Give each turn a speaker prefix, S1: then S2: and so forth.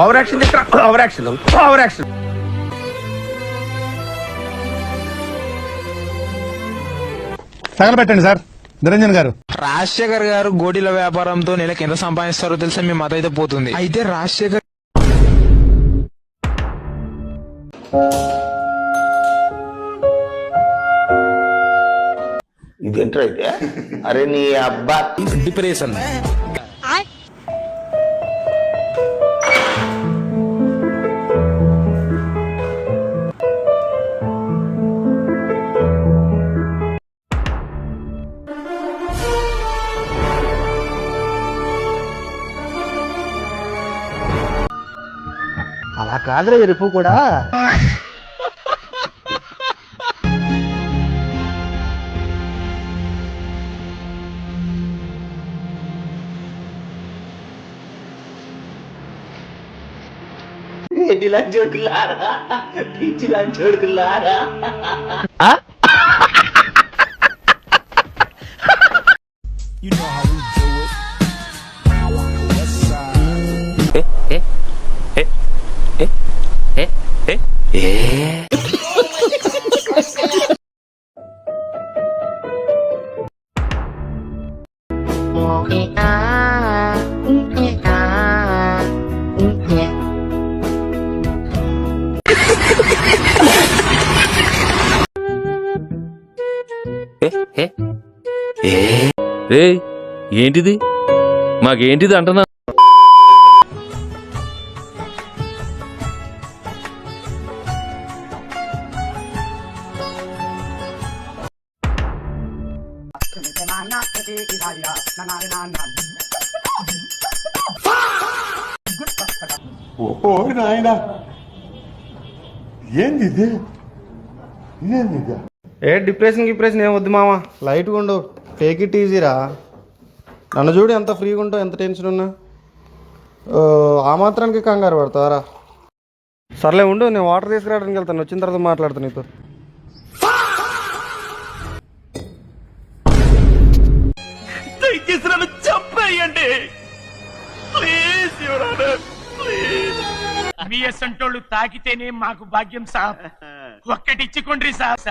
S1: Over action over action over action.
S2: తగలబెట్టండి sir Niranjan garu.
S3: Rajasekhar గారు గోడీల వ్యాపారంతో నెలకి ఎంత సంపాదిస్తారో తెలుసా? మీ మత అయితే పోతుంది. అయితే రాజశేఖర్
S1: ఇదేంటో అయితే అరే నీ అబ్బా
S3: డిప్రెషన్.
S4: అలా కాదురా ఎరుపు కూడా.
S5: ఏంటిది మాకేంటిది అంటున్నా?
S2: ఓ నాయన ఏంది ఇది? ఇదేంది ఇది?
S4: ఏ డిప్రెషన్ ఏం వద్దు మామ, లైట్గా ఉండు. టేక్ ఇట్ ఈజీరా. నన్ను చూడు ఎంత ఫ్రీగా ఉంటావు, ఎంత టెన్షన్ ఉన్నా. ఆ మాత్రానికి కంగారు పడతావరా? సర్లే ఉండు, నేను వాటర్ తీసుకురావడానికి వెళ్తాను. వచ్చిన తర్వాత మాట్లాడతాను నీతో.
S6: చెప్పేయండి ప్లీజ్. మీ అసంటోళ్ళు తాకితేనే మాకు భాగ్యం సాబ్. ఒక్కటిచ్చుకోండి సాబ్.